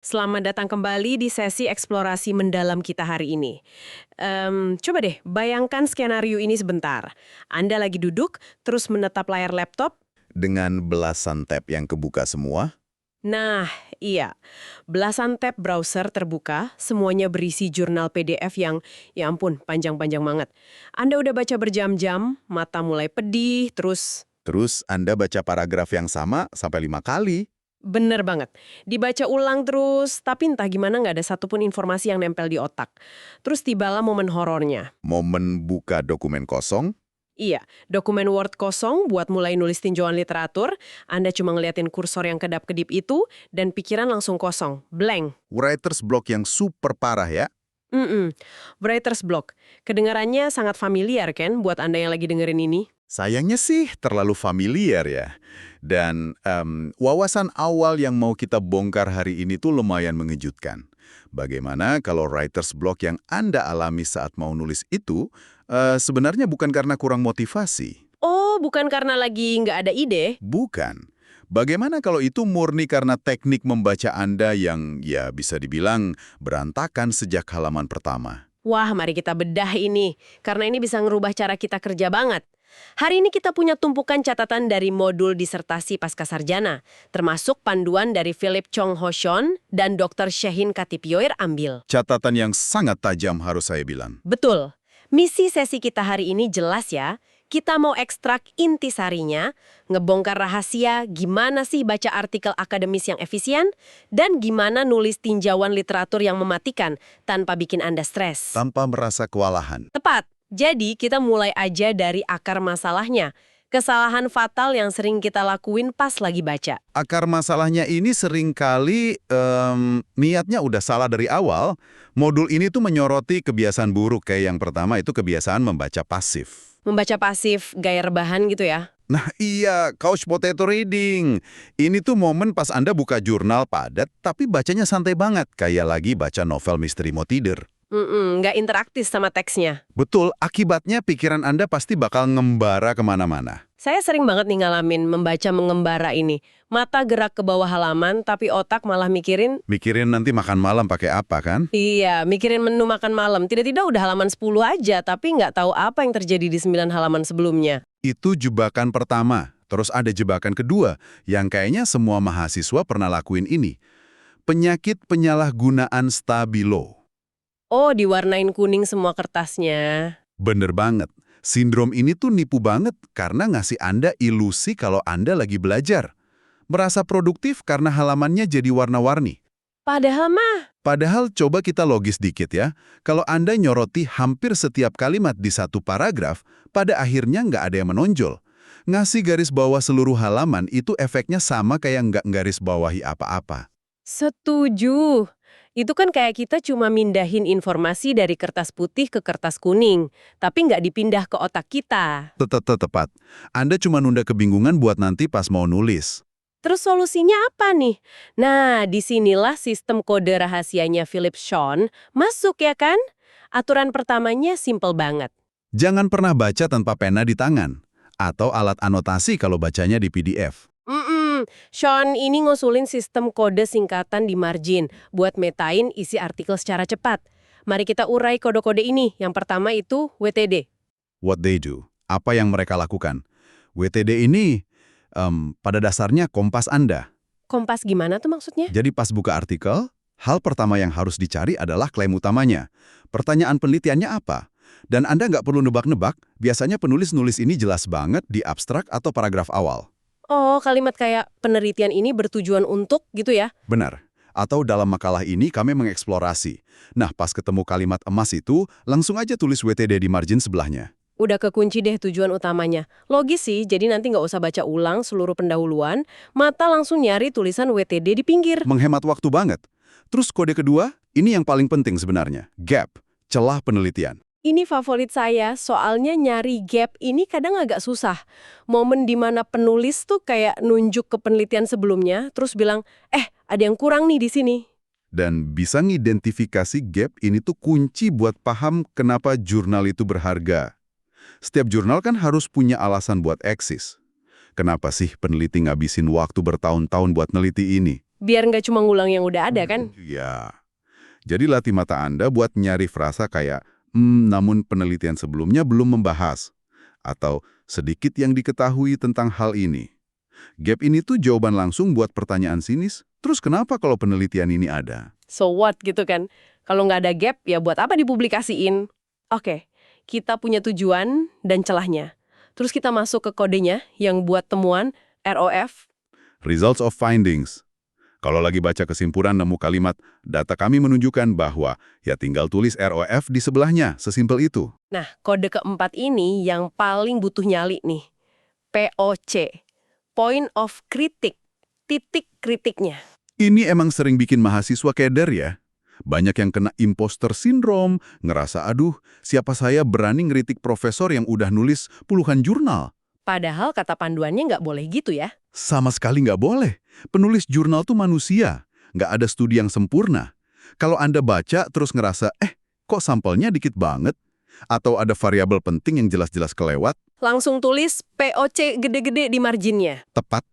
Selamat datang kembali di sesi eksplorasi mendalam kita hari ini. Coba deh, bayangkan skenario ini sebentar. Anda lagi duduk, terus menatap layar laptop. Dengan belasan tab yang kebuka semua. Nah, iya. Belasan tab browser terbuka, semuanya berisi jurnal PDF yang, ya ampun, panjang-panjang banget. Anda udah baca berjam-jam, mata mulai pedih, terus. Terus Anda baca paragraf yang sama sampai 5 kali. Bener banget. Dibaca ulang terus, tapi entah gimana nggak ada satupun informasi yang nempel di otak. Terus tibalah momen horornya. Momen buka dokumen kosong. Iya, dokumen Word kosong buat mulai nulis tinjauan literatur, Anda cuma ngeliatin kursor yang kedap-kedip itu, dan pikiran langsung kosong, blank. Writer's block yang super parah ya. Writer's block. Kedengarannya sangat familiar kan buat Anda yang lagi dengerin ini? Sayangnya sih terlalu familiar ya. Dan wawasan awal yang mau kita bongkar hari ini tuh lumayan mengejutkan. Bagaimana kalau writer's block yang Anda alami saat mau nulis itu sebenarnya bukan karena kurang motivasi. Oh, bukan karena lagi nggak ada ide? Bukan. Bagaimana kalau itu murni karena teknik membaca Anda yang ya bisa dibilang berantakan sejak halaman pertama? Wah, mari kita bedah ini, karena ini bisa ngerubah cara kita kerja banget. Hari ini kita punya tumpukan catatan dari modul disertasi pascasarjana, termasuk panduan dari Philip Chong Hoshon dan Dr. Shehin Katipyoir ambil. Catatan yang sangat tajam harus saya bilang. Betul. Misi sesi kita hari ini jelas ya. Kita mau ekstrak intisarinya, ngebongkar rahasia gimana sih baca artikel akademis yang efisien, dan gimana nulis tinjauan literatur yang mematikan tanpa bikin Anda stres. Tanpa merasa kewalahan. Tepat. Jadi kita mulai aja dari akar masalahnya. Kesalahan fatal yang sering kita lakuin pas lagi baca. Akar masalahnya ini seringkali niatnya udah salah dari awal. Modul ini tuh menyoroti kebiasaan buruk kayak yang pertama itu kebiasaan membaca pasif. Membaca pasif, gaya rebahan gitu ya. Nah iya, couch potato reading. Ini tuh momen pas Anda buka jurnal padat, tapi bacanya santai banget, kayak lagi baca novel misteri mau tidur. Nggak interaktif sama teksnya. Betul, akibatnya pikiran Anda pasti bakal ngembara kemana-mana. Saya sering banget nih ngalamin membaca mengembara ini. Mata gerak ke bawah halaman, tapi otak malah mikirin. Mikirin nanti makan malam pakai apa kan? Iya, mikirin menu makan malam. Tidak-tidak udah halaman 10 aja, tapi nggak tahu apa yang terjadi di 9 halaman sebelumnya. Itu jebakan pertama. Terus ada jebakan kedua, yang kayaknya semua mahasiswa pernah lakuin ini. Penyakit penyalahgunaan stabilo. Oh, diwarnain kuning semua kertasnya. Bener banget. Sindrom ini tuh nipu banget karena ngasih Anda ilusi kalau Anda lagi belajar. Merasa produktif karena halamannya jadi warna-warni. Padahal Coba kita logis dikit ya. Kalau Anda nyoroti hampir setiap kalimat di satu paragraf, pada akhirnya nggak ada yang menonjol. Ngasih garis bawah seluruh halaman itu efeknya sama kayak nggak garis bawahi apa-apa. setuju. Itu kan kayak kita cuma mindahin informasi dari kertas putih ke kertas kuning, tapi nggak dipindah ke otak kita. Tepat. Anda cuma nunda kebingungan buat nanti pas mau nulis. Terus solusinya apa nih? Nah, disinilah sistem kode rahasianya Philip Chong masuk ya kan? Aturan pertamanya simple banget. Jangan pernah baca tanpa pena di tangan. Atau alat anotasi kalau bacanya di PDF. Sean ini ngusulin sistem kode singkatan di margin buat metain isi artikel secara cepat. Mari kita urai kode-kode ini. Yang pertama itu WTD. What they do. Apa yang mereka lakukan. WTD ini pada dasarnya kompas Anda. Kompas gimana tuh maksudnya? Jadi pas buka artikel, hal pertama yang harus dicari adalah klaim utamanya. Pertanyaan penelitiannya apa? Dan Anda nggak perlu nebak-nebak, biasanya penulis nulis ini jelas banget di abstrak atau paragraf awal. Oh, kalimat kayak penelitian ini bertujuan untuk gitu ya? Benar. Atau dalam makalah ini kami mengeksplorasi. Nah, pas ketemu kalimat emas itu, langsung aja tulis WTD di margin sebelahnya. Udah kekunci deh tujuan utamanya. Logis sih, jadi nanti nggak usah baca ulang seluruh pendahuluan, mata langsung nyari tulisan WTD di pinggir. Menghemat waktu banget. Terus kode kedua, ini yang paling penting sebenarnya. Gap, celah penelitian. Ini favorit saya, soalnya nyari gap ini kadang agak susah. Momen dimana penulis tuh kayak nunjuk ke penelitian sebelumnya, terus bilang, ada yang kurang nih di sini. Dan bisa ngidentifikasi gap ini tuh kunci buat paham kenapa jurnal itu berharga. Setiap jurnal kan harus punya alasan buat eksis. Kenapa sih peneliti ngabisin waktu bertahun-tahun buat neliti ini? Biar nggak cuma ngulang yang udah ada kan? Ya. Jadi latih mata Anda buat nyari frasa kayak, namun penelitian sebelumnya belum membahas. Atau sedikit yang diketahui tentang hal ini. Gap ini tuh jawaban langsung buat pertanyaan sinis. Terus kenapa kalau penelitian ini ada? So what gitu kan? Kalau nggak ada gap, ya buat apa dipublikasiin? Oke, kita punya tujuan dan celahnya. Terus kita masuk ke kodenya yang buat temuan ROF. Results of findings. Kalau lagi baca kesimpulan nemu kalimat, data kami menunjukkan bahwa ya tinggal tulis ROF di sebelahnya, sesimpel itu. Nah, kode keempat ini yang paling butuh nyali nih. POC. Point of critic. Titik kritiknya. Ini emang sering bikin mahasiswa keder ya. Banyak yang kena imposter syndrome, ngerasa aduh, siapa saya berani ngeritik profesor yang udah nulis puluhan jurnal. Padahal kata panduannya nggak boleh gitu ya. Sama sekali nggak boleh. Penulis jurnal tuh manusia. Nggak ada studi yang sempurna. Kalau Anda baca terus ngerasa, kok sampelnya dikit banget? Atau ada variabel penting yang jelas-jelas kelewat? Langsung tulis POC gede-gede di marginnya. Tepat.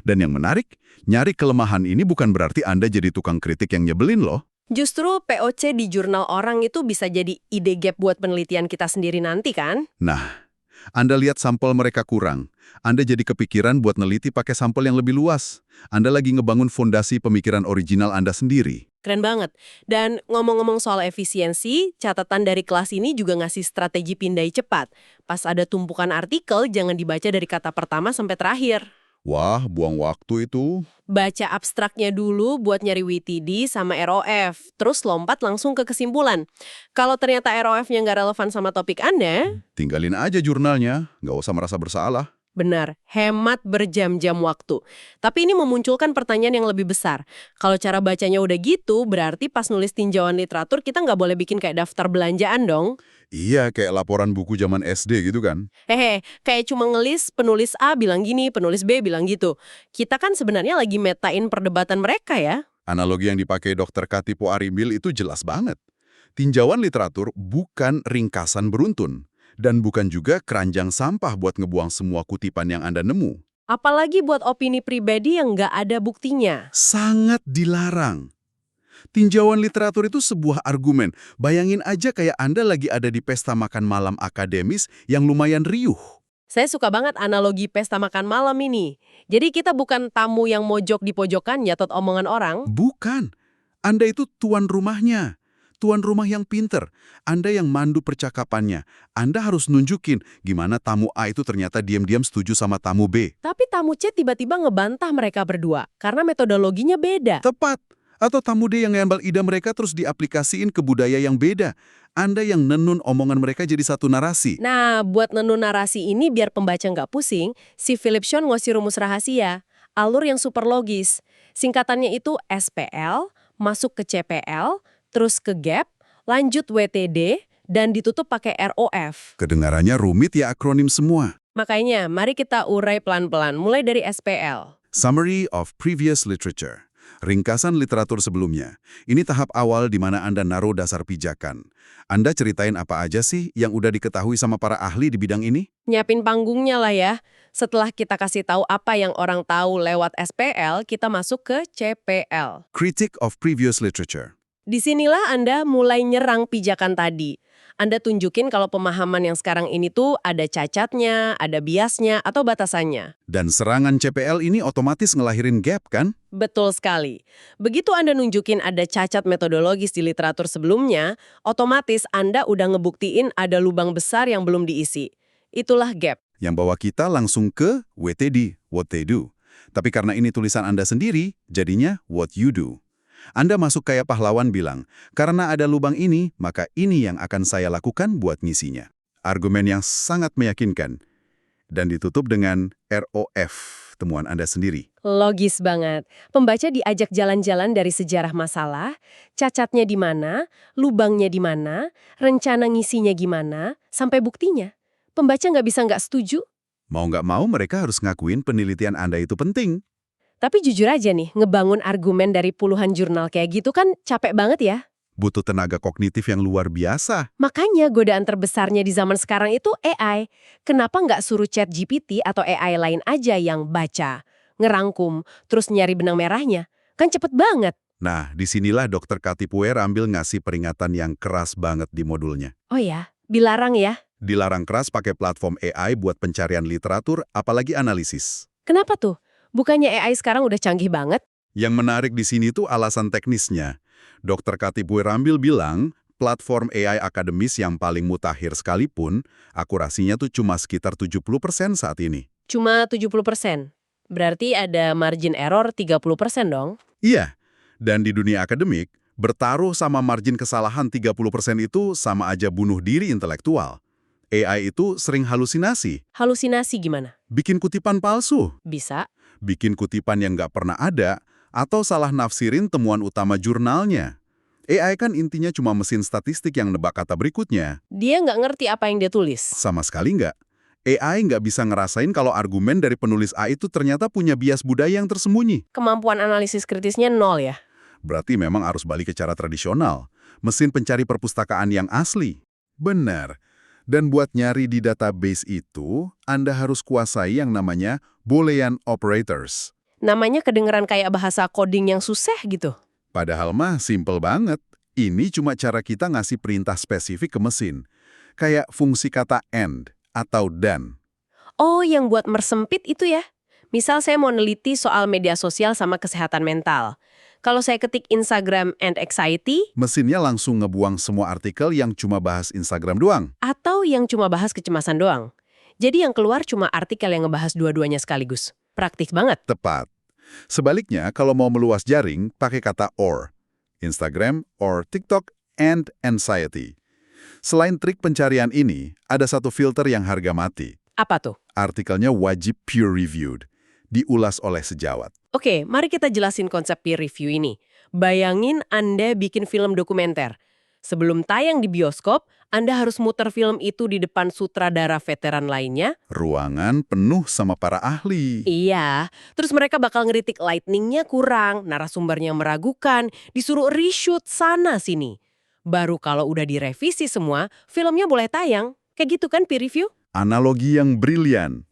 Dan yang menarik, nyari kelemahan ini bukan berarti Anda jadi tukang kritik yang nyebelin loh. Justru POC di jurnal orang itu bisa jadi ide gap buat penelitian kita sendiri nanti kan? Nah, Anda lihat sampel mereka kurang. Anda jadi kepikiran buat neliti pakai sampel yang lebih luas. Anda lagi ngebangun fondasi pemikiran original Anda sendiri. Keren banget. Dan ngomong-ngomong soal efisiensi, catatan dari kelas ini juga ngasih strategi pindai cepat. Pas ada tumpukan artikel, jangan dibaca dari kata pertama sampai terakhir. Wah, buang waktu itu. Baca abstraknya dulu buat nyari WTD sama ROF, terus lompat langsung ke kesimpulan. Kalau ternyata ROF-nya nggak relevan sama topik Anda, Tinggalin aja jurnalnya, nggak usah merasa bersalah. benar, hemat berjam-jam waktu. Tapi ini memunculkan pertanyaan yang lebih besar. Kalau cara bacanya udah gitu, berarti pas nulis tinjauan literatur kita nggak boleh bikin kayak daftar belanjaan dong. Iya, kayak laporan buku zaman SD gitu kan. Kayak cuma ngelis penulis A bilang gini, penulis B bilang gitu. Kita kan sebenarnya lagi metain perdebatan mereka ya. Analogi yang dipakai Dr. Katipo Arimil itu jelas banget. Tinjauan literatur bukan ringkasan beruntun. Dan bukan juga keranjang sampah buat ngebuang semua kutipan yang Anda nemu. Apalagi buat opini pribadi yang nggak ada buktinya. Sangat dilarang. Tinjauan literatur itu sebuah argumen. Bayangin aja kayak Anda lagi ada di pesta makan malam akademis yang lumayan riuh. Saya suka banget analogi pesta makan malam ini. Jadi kita bukan tamu yang mojok di pojokan nyatot omongan orang. Bukan. Anda itu tuan rumahnya. Tuan rumah yang pinter. Anda yang mandu percakapannya. Anda harus nunjukin gimana tamu A itu ternyata diam-diam setuju sama tamu B. Tapi tamu C tiba-tiba ngebantah mereka berdua karena metodologinya beda. Tepat. Atau tamu D yang ngambil ide mereka terus diaplikasiin ke budaya yang beda. Anda yang nenun omongan mereka jadi satu narasi. Nah, buat nenun narasi ini biar pembaca nggak pusing, si Philip Schoen ngasih rumus rahasia, alur yang super logis. Singkatannya itu SPL, masuk ke CPL, terus ke gap, lanjut WTD, dan ditutup pakai ROF. Kedengarannya rumit ya akronim semua. Makanya, mari kita urai pelan-pelan, mulai dari SPL. Summary of Previous Literature. Ringkasan literatur sebelumnya. Ini tahap awal di mana Anda naruh dasar pijakan. Anda ceritain apa aja sih yang udah diketahui sama para ahli di bidang ini? Nyiapin panggungnya lah ya. Setelah kita kasih tahu apa yang orang tahu lewat SPL, kita masuk ke CPL. Critique of Previous Literature. Disinilah Anda mulai nyerang pijakan tadi. Anda tunjukin kalau pemahaman yang sekarang ini tuh ada cacatnya, ada biasnya, atau batasannya. Dan serangan CPL ini otomatis ngelahirin gap kan? Betul sekali. Begitu Anda nunjukin ada cacat metodologis di literatur sebelumnya, otomatis Anda udah ngebuktiin ada lubang besar yang belum diisi. Itulah gap. Yang bawa kita langsung ke WTD, what they do. Tapi karena ini tulisan Anda sendiri, jadinya what you do. Anda masuk kayak pahlawan bilang, karena ada lubang ini, maka ini yang akan saya lakukan buat ngisinya. Argumen yang sangat meyakinkan. Dan ditutup dengan ROF, temuan Anda sendiri. Logis banget. Pembaca diajak jalan-jalan dari sejarah masalah, cacatnya di mana, lubangnya di mana, rencana ngisinya gimana, sampai buktinya. Pembaca nggak bisa nggak setuju. Mau nggak mau mereka harus ngakuin penelitian Anda itu penting. Tapi jujur aja nih, ngebangun argumen dari puluhan jurnal kayak gitu kan capek banget ya. Butuh tenaga kognitif yang luar biasa. Makanya godaan terbesarnya di zaman sekarang itu AI. Kenapa nggak suruh ChatGPT atau AI lain aja yang baca, ngerangkum, terus nyari benang merahnya? Kan cepet banget. Nah, disinilah Dr. Katipuer ambil ngasih peringatan yang keras banget di modulnya. Oh ya, dilarang ya? Dilarang keras pakai platform AI buat pencarian literatur, apalagi analisis. Kenapa tuh? Bukannya AI sekarang udah canggih banget? Yang menarik di sini tuh alasan teknisnya. Dr. Katipuer ambil bilang, platform AI akademis yang paling mutakhir sekalipun, akurasinya tuh cuma sekitar 70% saat ini. Cuma 70%. Berarti ada margin error 30% dong? Iya, dan di dunia akademik, bertaruh sama margin kesalahan 30% itu sama aja bunuh diri intelektual. AI itu sering halusinasi, Halusinasi gimana? bikin kutipan palsu, Bisa. bikin kutipan yang nggak pernah ada, atau salah nafsirin temuan utama jurnalnya. AI kan intinya cuma mesin statistik yang nebak kata berikutnya. Dia nggak ngerti apa yang dia tulis. Sama sekali nggak. AI nggak bisa ngerasain kalau argumen dari penulis A itu ternyata punya bias budaya yang tersembunyi. Kemampuan analisis kritisnya nol ya? Berarti memang harus balik ke cara tradisional. Mesin pencari perpustakaan yang asli. Benar. Dan buat nyari di database itu, Anda harus kuasai yang namanya Boolean operators. Namanya kedengeran kayak bahasa coding yang susah gitu. Padahal mah simple banget. Ini cuma cara kita ngasih perintah spesifik ke mesin. Kayak fungsi kata AND atau DAN. Oh, yang buat mersempit itu ya? Misal saya mau neliti soal media sosial sama kesehatan mental. Kalau saya ketik Instagram and anxiety, Mesinnya langsung ngebuang semua artikel yang cuma bahas Instagram doang. atau yang cuma bahas kecemasan doang. Jadi yang keluar cuma artikel yang ngebahas dua-duanya sekaligus. Praktik banget. Tepat. Sebaliknya, kalau mau meluas jaring, pakai kata OR. Instagram or TikTok and anxiety. Selain trik pencarian ini, ada satu filter yang harga mati. Apa tuh? Artikelnya wajib peer-reviewed. Diulas oleh sejawat. Oke, mari kita jelasin konsep peer review ini. Bayangin Anda bikin film dokumenter. Sebelum tayang di bioskop, Anda harus muter film itu di depan sutradara veteran lainnya. Ruangan penuh sama para ahli. Iya, terus mereka bakal ngeritik lighting-nya kurang, narasumbernya meragukan, disuruh reshoot sana-sini. Baru kalau udah direvisi semua, filmnya boleh tayang. Kayak gitu kan peer review? Analogi yang brilian.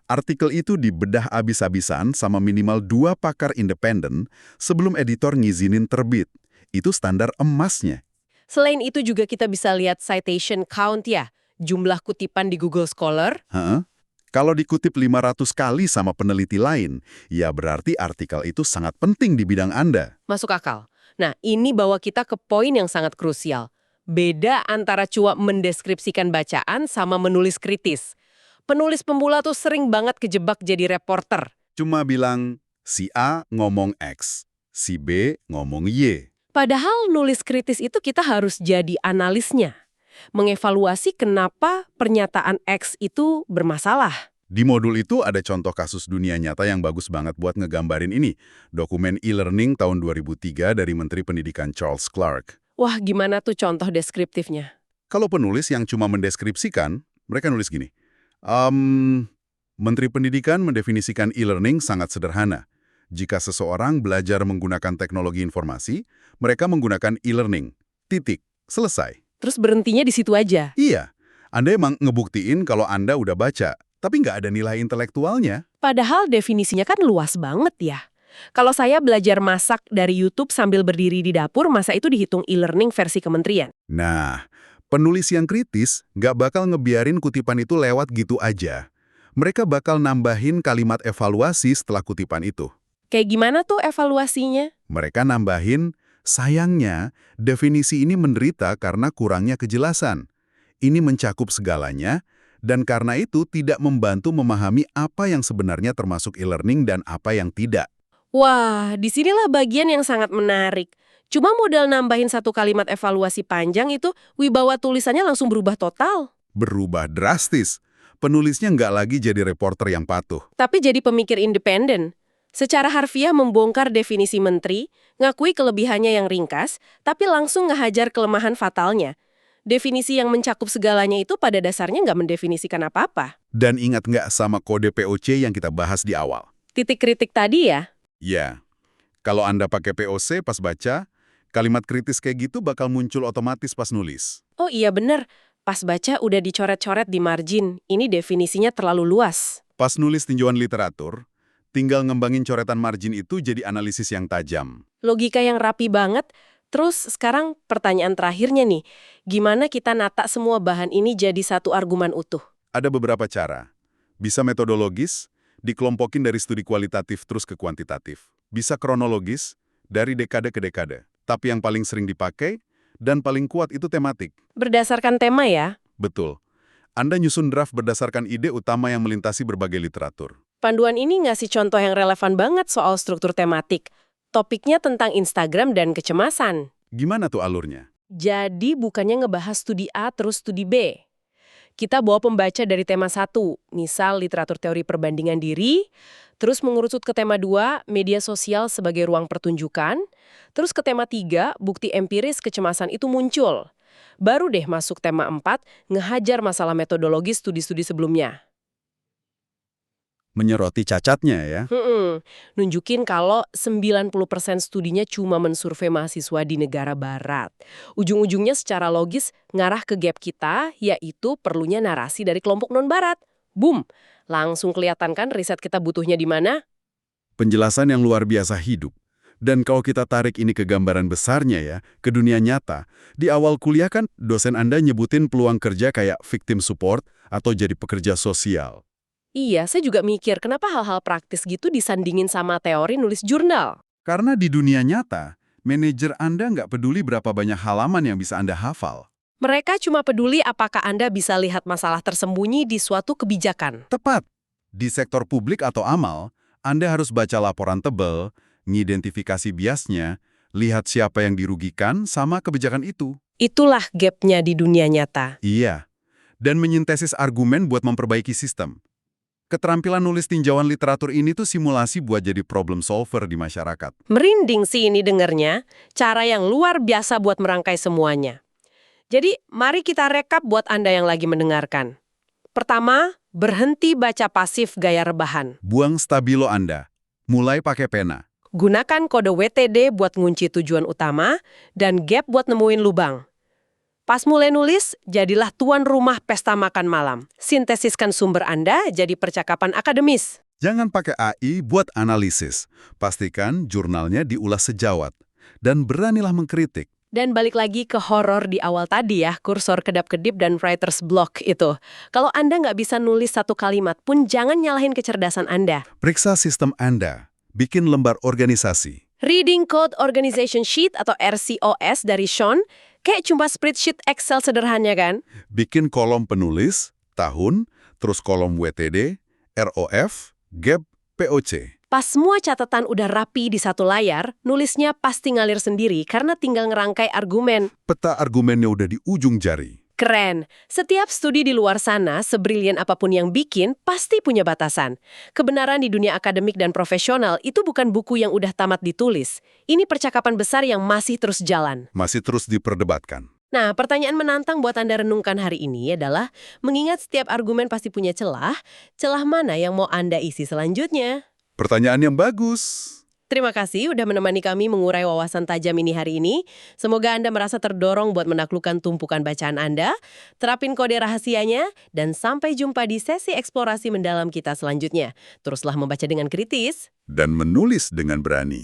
Artikel itu dibedah abis-abisan sama minimal 2 pakar independen sebelum editor ngizinin terbit. Itu standar emasnya. Selain itu juga kita bisa lihat citation count ya, jumlah kutipan di Google Scholar. Kalau dikutip 500 kali sama peneliti lain, ya berarti artikel itu sangat penting di bidang Anda. Masuk akal. Nah, ini bawa kita ke poin yang sangat krusial. Beda antara cuma mendeskripsikan bacaan sama menulis kritis. Penulis pemula tuh sering banget kejebak jadi reporter. Cuma bilang, si A ngomong X, si B ngomong Y. Padahal nulis kritis itu kita harus jadi analisnya. Mengevaluasi kenapa pernyataan X itu bermasalah. Di modul itu ada contoh kasus dunia nyata yang bagus banget buat ngegambarin ini. Dokumen e-learning tahun 2003 dari Menteri Pendidikan Charles Clarke. Wah, gimana tuh contoh deskriptifnya? Kalau penulis yang cuma mendeskripsikan, mereka nulis gini. Menteri Pendidikan mendefinisikan e-learning sangat sederhana. Jika seseorang belajar menggunakan teknologi informasi, mereka menggunakan e-learning. Titik. Selesai. Terus berhentinya di situ aja. Iya. Anda emang ngebuktiin kalau Anda udah baca, tapi nggak ada nilai intelektualnya. Padahal definisinya kan luas banget ya. Kalau saya belajar masak dari YouTube sambil berdiri di dapur, masa itu dihitung e-learning versi kementerian? Nah, penulis yang kritis nggak bakal ngebiarin kutipan itu lewat gitu aja. Mereka bakal nambahin kalimat evaluasi setelah kutipan itu. Kayak gimana tuh evaluasinya? Mereka nambahin, sayangnya, definisi ini menderita karena kurangnya kejelasan. Ini mencakup segalanya, dan karena itu tidak membantu memahami apa yang sebenarnya termasuk e-learning dan apa yang tidak. Wah, disinilah bagian yang sangat menarik. Cuma modal nambahin satu kalimat evaluasi panjang itu, wibawa tulisannya langsung berubah total. Berubah drastis. Penulisnya nggak lagi jadi reporter yang patuh. Tapi jadi pemikir independen. Secara harfiah membongkar definisi menteri, ngakui kelebihannya yang ringkas, tapi langsung ngehajar kelemahan fatalnya. Definisi yang mencakup segalanya itu pada dasarnya nggak mendefinisikan apa-apa. Dan ingat nggak sama kode POC yang kita bahas di awal? Titik kritik tadi ya? Ya, kalau Anda pakai POC pas baca, kalimat kritis kayak gitu bakal muncul otomatis pas nulis. Oh iya bener, pas baca udah dicoret-coret di margin, ini definisinya terlalu luas. Pas nulis tinjauan literatur, Tinggal ngembangin coretan margin itu jadi analisis yang tajam. Logika yang rapi banget. Terus sekarang pertanyaan terakhirnya nih, gimana kita nata semua bahan ini jadi satu argumen utuh? Ada beberapa cara. Bisa metodologis, dikelompokin dari studi kualitatif terus ke kuantitatif. Bisa kronologis, dari dekade ke dekade. Tapi yang paling sering dipakai dan paling kuat itu tematik. Berdasarkan tema ya? Betul. Anda nyusun draft berdasarkan ide utama yang melintasi berbagai literatur. Panduan ini ngasih contoh yang relevan banget soal struktur tematik. Topiknya tentang Instagram dan kecemasan. Gimana tuh alurnya? Jadi bukannya ngebahas studi A terus studi B. Kita bawa pembaca dari tema 1, misal literatur teori perbandingan diri, terus mengerucut ke tema 2, media sosial sebagai ruang pertunjukan, terus ke tema 3, bukti empiris kecemasan itu muncul. Baru deh masuk tema 4, ngehajar masalah metodologi studi-studi sebelumnya. Menyoroti cacatnya ya. Nunjukin kalau 90% studinya cuma mensurvei mahasiswa di negara barat. Ujung-ujungnya secara logis ngarah ke gap kita, yaitu perlunya narasi dari kelompok non-barat. Boom! Langsung kelihatan kan riset kita butuhnya di mana? Penjelasan yang luar biasa hidup. Dan kalau kita tarik ini ke gambaran besarnya ya, ke dunia nyata, di awal kuliah kan dosen Anda nyebutin peluang kerja kayak victim support atau jadi pekerja sosial. Iya, saya juga mikir kenapa hal-hal praktis gitu disandingin sama teori nulis jurnal. Karena di dunia nyata, manajer Anda nggak peduli berapa banyak halaman yang bisa Anda hafal. Mereka cuma peduli apakah Anda bisa lihat masalah tersembunyi di suatu kebijakan. Tepat. Di sektor publik atau amal, Anda harus baca laporan tebal, ngidentifikasi biasnya, lihat siapa yang dirugikan sama kebijakan itu. Itulah gapnya di dunia nyata. Iya. Dan menyintesis argumen buat memperbaiki sistem. Keterampilan nulis tinjauan literatur ini tuh simulasi buat jadi problem solver di masyarakat. Merinding sih ini dengernya, cara yang luar biasa buat merangkai semuanya. Jadi, mari kita rekap buat Anda yang lagi mendengarkan. Pertama, berhenti baca pasif gaya rebahan. Buang stabilo Anda. Mulai pakai pena. Gunakan kode WTD buat ngunci tujuan utama, dan gap buat nemuin lubang. Pas mulai nulis, jadilah tuan rumah pesta makan malam. Sintesiskan sumber Anda jadi percakapan akademis. Jangan pakai AI buat analisis. Pastikan jurnalnya diulas sejawat. Dan beranilah mengkritik. Dan balik lagi ke horor di awal tadi ya, kursor kedap-kedip dan writer's block itu. Kalau Anda nggak bisa nulis satu kalimat pun, jangan nyalahin kecerdasan Anda. Periksa sistem Anda. Bikin lembar organisasi. Reading Code Organization Sheet atau RCOS dari Sean, kayak cuma spreadsheet Excel sederhana kan? Bikin kolom penulis, tahun, terus kolom WTD, ROF, GAP, POC. Pas semua catatan udah rapi di satu layar, nulisnya pasti ngalir sendiri karena tinggal ngerangkai argumen. Peta argumennya udah di ujung jari. Keren. Setiap studi di luar sana, sebrilian apapun yang bikin, pasti punya batasan. Kebenaran di dunia akademik dan profesional itu bukan buku yang udah tamat ditulis. Ini percakapan besar yang masih terus jalan. Masih terus diperdebatkan. Nah, pertanyaan menantang buat Anda renungkan hari ini adalah, mengingat setiap argumen pasti punya celah mana yang mau Anda isi selanjutnya? Pertanyaan yang bagus. Terima kasih udah menemani kami mengurai wawasan tajam ini hari ini. Semoga Anda merasa terdorong buat menaklukkan tumpukan bacaan Anda, terapin kode rahasianya, dan sampai jumpa di sesi eksplorasi mendalam kita selanjutnya. Teruslah membaca dengan kritis. Dan menulis dengan berani.